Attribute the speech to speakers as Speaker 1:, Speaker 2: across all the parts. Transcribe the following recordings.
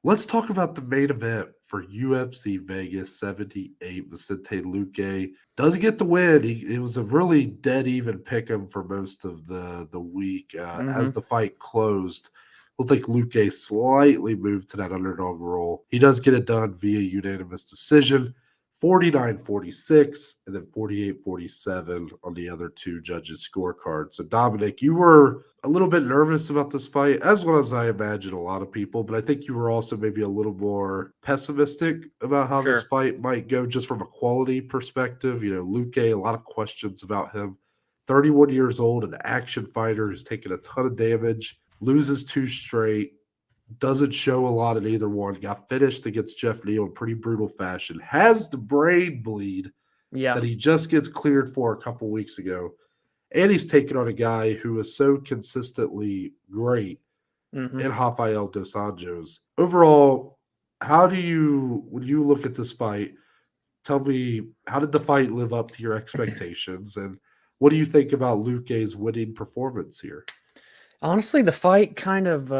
Speaker 1: Let's talk about the main event for UFC Vegas 78. Vicente Luque does get the win. It was a really dead even pick 'em for most of the week. As
Speaker 2: Hmm.
Speaker 1: the fight closed, looked like Luque slightly moved to that underdog role. He does get it done via unanimous decision. 49-46 and then 48-47 on the other two judges' scorecards. So, Dominic, you were a little bit nervous about this fight, as well as I imagine a lot of people, but I think you were also maybe a little more pessimistic about how this
Speaker 2: Sure.
Speaker 1: fight might go just from a quality perspective. Luque, a lot of questions about him. 31 years old, an action fighter who's taken a ton of damage, loses two straight, doesn't show a lot in either one. Got finished against Jeff Neal in pretty brutal fashion. Has the brain bleed
Speaker 2: Yeah.
Speaker 1: that he just gets cleared for a couple weeks ago. And he's taken on a guy who is so consistently great
Speaker 2: Hmm.
Speaker 1: in Rafael dos Anjos. Overall, when you look at this fight, tell me, how did the fight live up to your expectations? And what do you think about Luque's winning performance here?
Speaker 2: Honestly, the fight kind of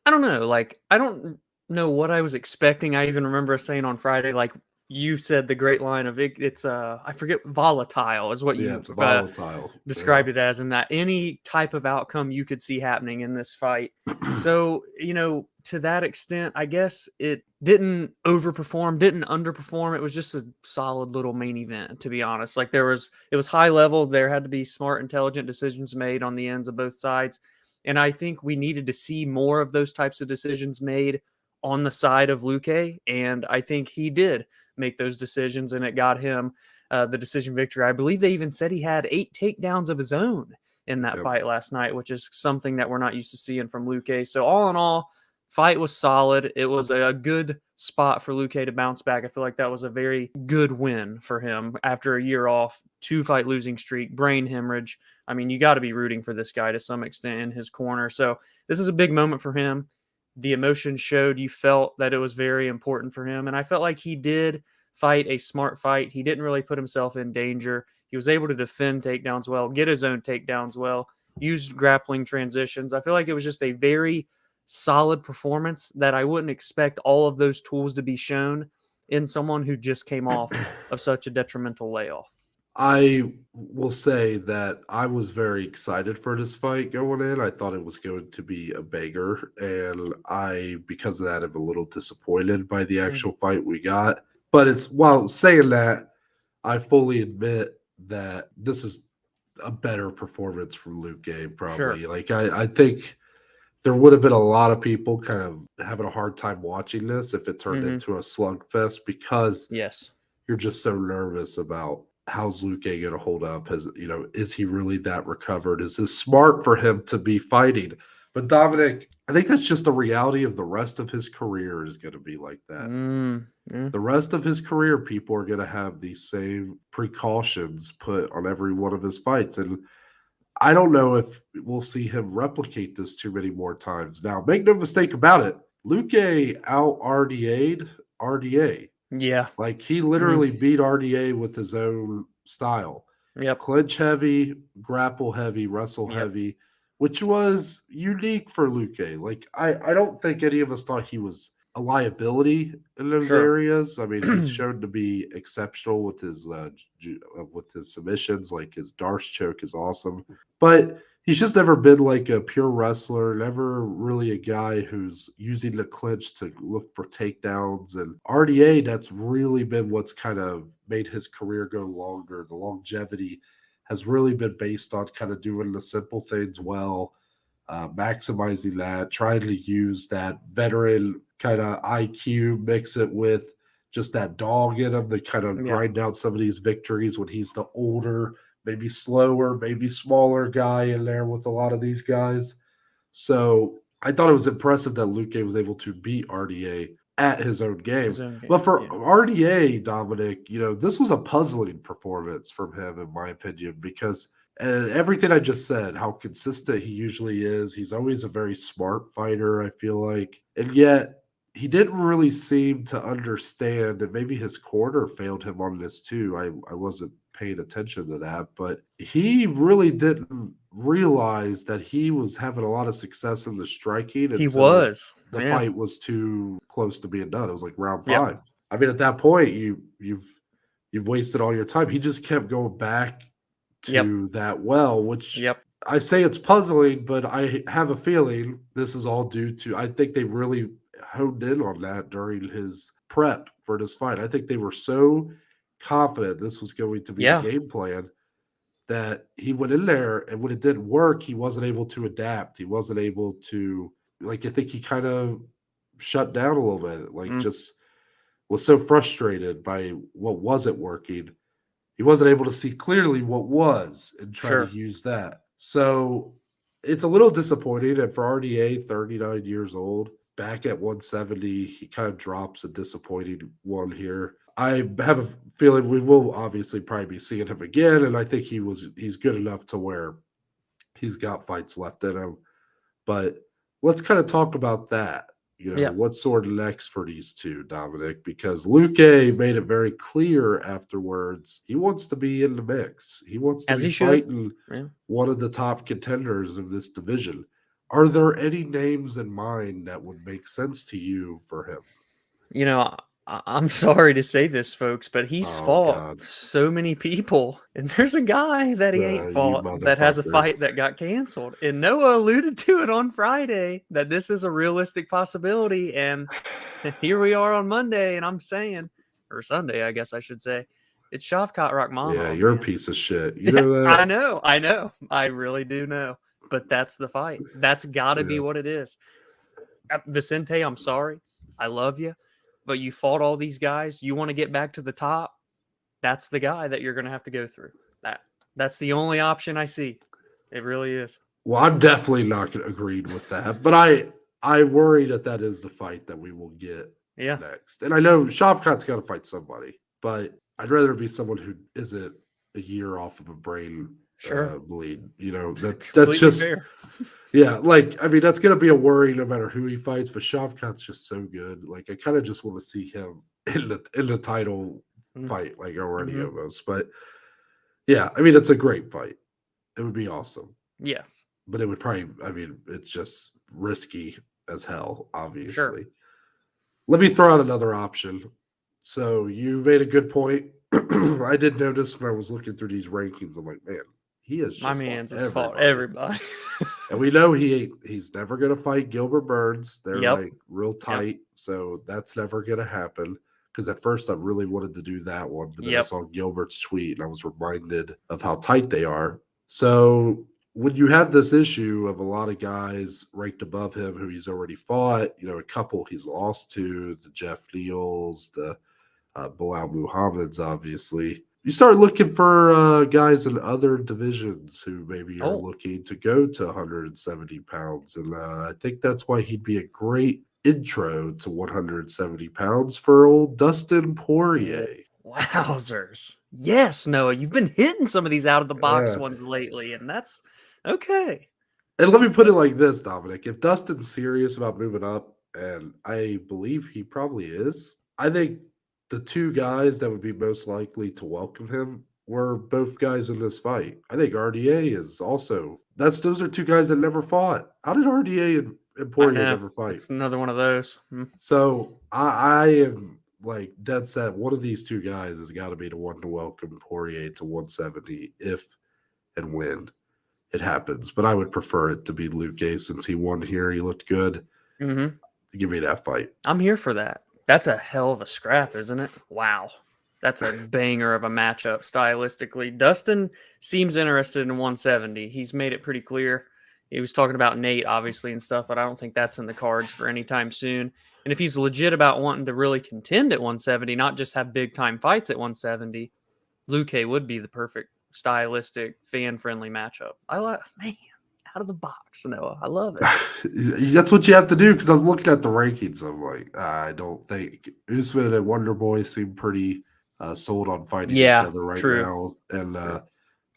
Speaker 2: I don't know. Like, I don't know what I was expecting. I even remember saying on Friday, like you said, the great line of it's I forget, volatile is what
Speaker 1: Yeah,
Speaker 2: you
Speaker 1: it's volatile. Yeah.
Speaker 2: described it as, and that any type of outcome you could see happening in this fight. So, to that extent, I guess it didn't overperform, didn't underperform. It was just a solid little main event, to be honest. Like it was high level. There had to be smart, intelligent decisions made on the ends of both sides. And I think we needed to see more of those types of decisions made on the side of Luque. And I think he did make those decisions, and it got him the decision victory. I believe they even said he had 8 takedowns of his own in that
Speaker 1: Yep.
Speaker 2: fight last night, which is something that we're not used to seeing from Luque. So all in all, fight was solid. It was a good spot for Luque to bounce back. I feel like that was a very good win for him after a year off, 2 fight losing streak, brain hemorrhage. I mean, you got to be rooting for this guy to some extent in his corner. So this is a big moment for him. The emotion showed, you felt that it was very important for him. And I felt like he did fight a smart fight. He didn't really put himself in danger. He was able to defend takedowns well, get his own takedowns well, use grappling transitions. I feel like it was just a very solid performance that I wouldn't expect all of those tools to be shown in someone who just came off of such a detrimental layoff.
Speaker 1: I will say that I was very excited for this fight going in. I thought it was going to be a banger, and because of that, I'm a little disappointed by the
Speaker 2: Mm,
Speaker 1: actual fight we got. But while saying that, I fully admit that this is a better performance from Luke Gay,
Speaker 2: sure.
Speaker 1: probably. Like, I think there would have been a lot of people kind of having a hard time watching this if it turned
Speaker 2: Hmm.
Speaker 1: into a slugfest because
Speaker 2: Yes.
Speaker 1: you're just so nervous about how's Luke going to hold up. Is he really that recovered? Is this smart for him to be fighting? But Dominic, I think that's just the reality of the rest of his career is going to be like that.
Speaker 2: Mm, mm,
Speaker 1: The rest of his career, people are going to have these same precautions put on every one of his fights. And I don't know if we'll see him replicate this too many more times. Now, make no mistake about it, Luke out RDA'd RDA.
Speaker 2: yeah.
Speaker 1: Like he
Speaker 2: Mm,
Speaker 1: literally beat RDA with his own style.
Speaker 2: yep.
Speaker 1: Clinch heavy, grapple heavy, wrestle
Speaker 2: Yep.
Speaker 1: heavy, which was unique for Luque. Like I don't think any of us thought he was a liability in those
Speaker 2: Sure.
Speaker 1: areas. I mean, he's shown to be exceptional with his submissions. Like his Darce choke is awesome, but he's just never been like a pure wrestler, never really a guy who's using the clinch to look for takedowns. And RDA, that's really been what's kind of made his career go longer. The longevity has really been based on kind of doing the simple things well, maximizing that, trying to use that veteran kind of IQ, mix it with just that dog in him to kind of
Speaker 2: Yeah.
Speaker 1: grind out some of these victories when he's the older, maybe slower, maybe smaller guy in there with a lot of these guys. So I thought it was impressive that Luque was able to beat RDA at his own game.
Speaker 2: His own
Speaker 1: But
Speaker 2: game.
Speaker 1: for
Speaker 2: Yeah.
Speaker 1: RDA, Dominic, this was a puzzling performance from him, in my opinion, because everything I just said, how consistent he usually is, he's always a very smart fighter, I feel like. And yet, he didn't really seem to understand, and maybe his corner failed him on this too. I wasn't paying attention to that, but he really didn't realized that he was having a lot of success in the striking
Speaker 2: He
Speaker 1: until
Speaker 2: was.
Speaker 1: the
Speaker 2: Yeah.
Speaker 1: fight was too close to being done. It was like round
Speaker 2: Yep.
Speaker 1: 5. I mean, at that point, you've wasted all your time. He just kept going back
Speaker 2: Yep.
Speaker 1: to that well, which
Speaker 2: Yep.
Speaker 1: I say it's puzzling, but I have a feeling this is all due to I think they really honed in on that during his prep for this fight. I think they were so confident this was going to be the
Speaker 2: Yeah.
Speaker 1: game plan that he went in there, and when it didn't work, he wasn't able to adapt. He wasn't able to, like, I think he kind of shut down a little bit, like,
Speaker 2: Mm,
Speaker 1: just was so frustrated by what wasn't working. He wasn't able to see clearly what was and try to
Speaker 2: sure.
Speaker 1: use that. So it's a little disappointing. And for RDA, 39 years old, back at 170, he kind of drops a disappointing one here. I have a feeling we will obviously probably be seeing him again. And I think he's good enough to where he's got fights left in him. But let's kind of talk about that.
Speaker 2: Yeah.
Speaker 1: What's sort of next for these two, Dominic? Because Luque made it very clear afterwards he wants to be in the mix. He wants to
Speaker 2: As
Speaker 1: be
Speaker 2: he should.
Speaker 1: fighting
Speaker 2: Yeah.
Speaker 1: one of the top contenders of this division. Are there any names in mind that would make sense to you for him?
Speaker 2: You know, I'm sorry to say this, folks, but he's
Speaker 1: Oh
Speaker 2: fought
Speaker 1: God,
Speaker 2: so many people, and there's a guy that he ain't
Speaker 1: you
Speaker 2: fought that has a
Speaker 1: motherfucker!
Speaker 2: fight that got canceled. And Noah alluded to it on Friday that this is a realistic possibility, and here we are on Monday, and I'm saying, or Sunday, I guess I should say, it's Shavkat
Speaker 1: Yeah,
Speaker 2: Rakhmonov,
Speaker 1: you're a
Speaker 2: man.
Speaker 1: piece of shit. You know
Speaker 2: I
Speaker 1: that?
Speaker 2: know, I really do know, but that's the fight. That's got to be
Speaker 1: Yeah.
Speaker 2: what it is. Vicente, I'm sorry, I love you, but you fought all these guys. You want to get back to the top? That's the guy that you're going to have to go through. That's the only option I see. It really is.
Speaker 1: Well, I'm definitely not going to agree with that, but I worry that that is the fight that we will get
Speaker 2: Yeah,
Speaker 1: next. And I know Shavkat's got to fight somebody, but I'd rather be someone who isn't a year off of a brain
Speaker 2: sure.
Speaker 1: bleed. That's
Speaker 2: Completely
Speaker 1: just
Speaker 2: fair.
Speaker 1: yeah. Like I mean, that's going to be a worry no matter who he fights. But Shavkat's just so good. Like I kind of just want to see him in the title fight, like already
Speaker 2: Mm-hmm.
Speaker 1: almost. But yeah, I mean, it's a great fight. It would be awesome.
Speaker 2: Yes,
Speaker 1: But it would probably, I mean, it's just risky as hell,
Speaker 2: sure.
Speaker 1: obviously. Let me throw out another option. So you made a good point. I did notice when I was looking through these rankings, I'm like, man, he has
Speaker 2: My
Speaker 1: just fought
Speaker 2: man's has fought
Speaker 1: everybody.
Speaker 2: everybody.
Speaker 1: And we know he's never gonna fight Gilbert Burns. They're
Speaker 2: Yep.
Speaker 1: like real
Speaker 2: Yep.
Speaker 1: tight, so that's never gonna happen. Because at first I really wanted to do that one, but then I
Speaker 2: Yep.
Speaker 1: saw Gilbert's tweet and I was reminded of how tight they are. So when you have this issue of a lot of guys ranked above him who he's already fought, a couple he's lost to, the Jeff Neals, the Bilal Muhammad's, obviously. You start looking for guys in other divisions who maybe are
Speaker 2: Oh,
Speaker 1: looking to go to 170 pounds. And I think that's why he'd be a great intro to 170 pounds for old Dustin Poirier.
Speaker 2: wowzers. Yes, Noah, you've been hitting some of these out of the box
Speaker 1: Yeah.
Speaker 2: ones lately, and that's okay.
Speaker 1: And let me put it like this, Dominic. If Dustin's serious about moving up, and I believe he probably is, I think the two guys that would be most likely to welcome him were both guys in this fight. I think RDA is also those are two guys that never fought. How did RDA and
Speaker 2: I
Speaker 1: Poirier
Speaker 2: know.
Speaker 1: never fight?
Speaker 2: It's another one of those.
Speaker 1: So I am like dead set. One of these two guys has got to be the one to welcome Poirier to 170 if and when it happens. But I would prefer it to be Luque since he won here. He looked good.
Speaker 2: Mm-hmm.
Speaker 1: Give me that fight.
Speaker 2: I'm here for that. That's a hell of a scrap, isn't it? Wow. That's a banger of a matchup stylistically. Dustin seems interested in 170. He's made it pretty clear. He was talking about Nate, obviously, and stuff, but I don't think that's in the cards for any time soon. And if he's legit about wanting to really contend at 170, not just have big time fights at 170, Luque would be the perfect stylistic, fan friendly matchup. I like, man, out of the box, Noah. I love it.
Speaker 1: That's what you have to do because I'm looking at the rankings. I'm like, I don't think Usman and Wonder Boy seem pretty sold on fighting each
Speaker 2: Yeah,
Speaker 1: other right
Speaker 2: true.
Speaker 1: now, and
Speaker 2: True.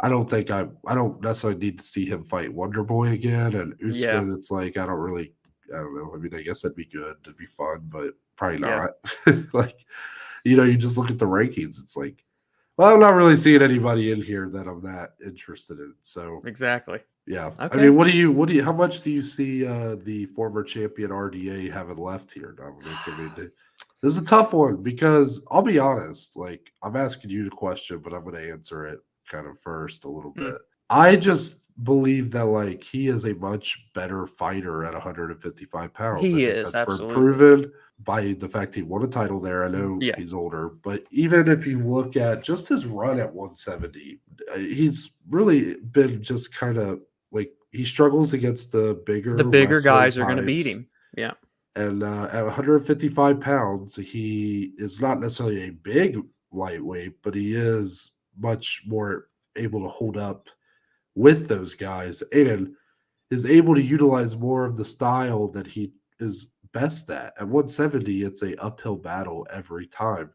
Speaker 1: I don't think I don't necessarily need to see him fight Wonder Boy again. And
Speaker 2: Yeah.
Speaker 1: Usman, it's like I don't know. I mean, I guess that'd be good, it'd be fun, but probably
Speaker 2: Yeah.
Speaker 1: not. Like, you just look at the rankings. It's like, Well, I'm not really seeing anybody in here that I'm that interested in. So
Speaker 2: Exactly.
Speaker 1: yeah, I
Speaker 2: Okay.
Speaker 1: mean, how much do you see the former champion RDA having left here, Dominic? I mean, this is a tough one because I'll be honest. Like, I'm asking you the question, but I'm going to answer it kind of first a little
Speaker 2: Mm.
Speaker 1: bit. I just believe that like he is a much better fighter at 155 pounds. I
Speaker 2: He
Speaker 1: think
Speaker 2: is
Speaker 1: that's been
Speaker 2: absolutely.
Speaker 1: proven by the fact he won a title there. I know
Speaker 2: Yeah.
Speaker 1: he's older, but even if you look at just his run at 170, he's really been just kind of like he struggles against the
Speaker 2: The
Speaker 1: bigger
Speaker 2: bigger
Speaker 1: wrestling
Speaker 2: guys are going to beat
Speaker 1: types.
Speaker 2: him. Yeah.
Speaker 1: And at 155 pounds, he is not necessarily a big lightweight, but he is much more able to hold up with those guys and is able to utilize more of the style that he is best at. At 170, it's a uphill battle every time.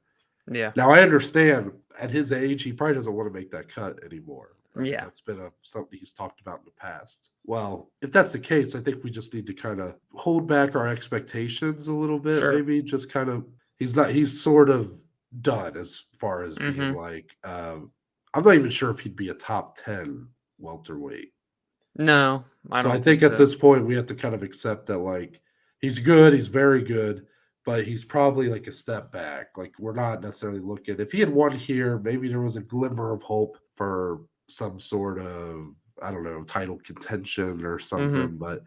Speaker 2: Yeah.
Speaker 1: Now I understand at his age, he probably doesn't want to make that cut anymore. I mean,
Speaker 2: Yeah.
Speaker 1: that's been something he's talked about in the past. Well, if that's the case, I think we just need to kind of hold back our expectations a little bit.
Speaker 2: Sure.
Speaker 1: Maybe just kind of he's sort of done as far as being
Speaker 2: Mm-hmm.
Speaker 1: like I'm not even sure if he'd be a top 10 welterweight.
Speaker 2: No, I
Speaker 1: So I
Speaker 2: don't
Speaker 1: think
Speaker 2: think
Speaker 1: at
Speaker 2: so.
Speaker 1: this point we have to kind of accept that like he's good, he's very good, but he's probably like a step back. Like we're not necessarily looking. If he had won here, maybe there was a glimmer of hope for some sort of I don't know title contention or
Speaker 2: Mm-hmm.
Speaker 1: something. But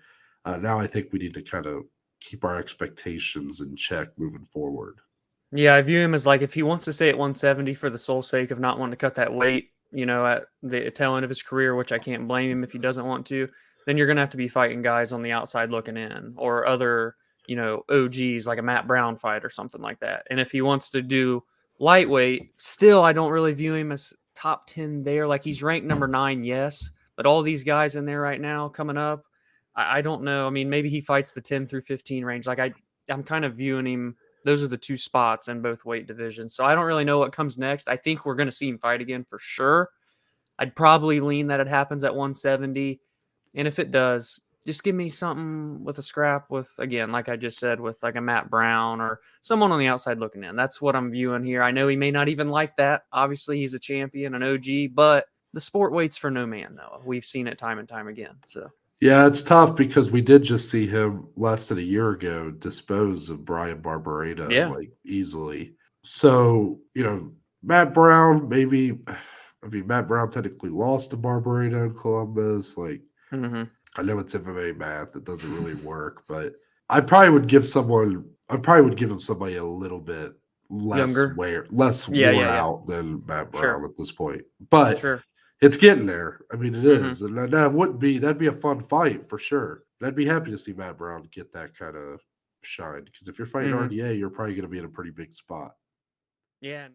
Speaker 1: now I think we need to kind of keep our expectations in check moving forward.
Speaker 2: Yeah, I view him as like if he wants to stay at 170 for the sole sake of not wanting to cut that weight, at the tail end of his career, which I can't blame him if he doesn't want to, then you're going to have to be fighting guys on the outside looking in or other, OGs like a Matt Brown fight or something like that. And if he wants to do lightweight, still, I don't really view him as top 10 there. Like he's ranked number 9, yes, but all these guys in there right now coming up, I don't know. I mean, maybe he fights the 10 through 15 range. Like I'm kind of viewing him those are the two spots in both weight divisions. So I don't really know what comes next. I think we're going to see him fight again for sure. I'd probably lean that it happens at 170. And if it does, just give me something with a scrap with, again, like I just said, with like a Matt Brown or someone on the outside looking in. That's what I'm viewing here. I know he may not even like that. Obviously, he's a champion, an OG, but the sport waits for no man, Noah. We've seen it time and time again. So,
Speaker 1: Yeah, it's tough because we did just see him less than a year ago dispose of Brian Barberena
Speaker 2: yeah.
Speaker 1: like easily. So, Matt Brown, maybe I mean Matt Brown technically lost to Barberena in Columbus. Like
Speaker 2: Mm-hmm.
Speaker 1: I know it's MMA math, it doesn't really work, but I probably would give him somebody a little bit
Speaker 2: Younger.
Speaker 1: less
Speaker 2: Yeah,
Speaker 1: wore
Speaker 2: yeah, yeah.
Speaker 1: out than Matt
Speaker 2: Sure.
Speaker 1: Brown at this point. But
Speaker 2: Sure.
Speaker 1: it's getting there. I mean, it
Speaker 2: Mm-hmm.
Speaker 1: is, and that'd be a fun fight for sure. And I'd be happy to see Matt Brown get that kind of shine because if you're fighting
Speaker 2: Mm-hmm.
Speaker 1: RDA, you're probably going to be in a pretty big spot.
Speaker 2: Yeah.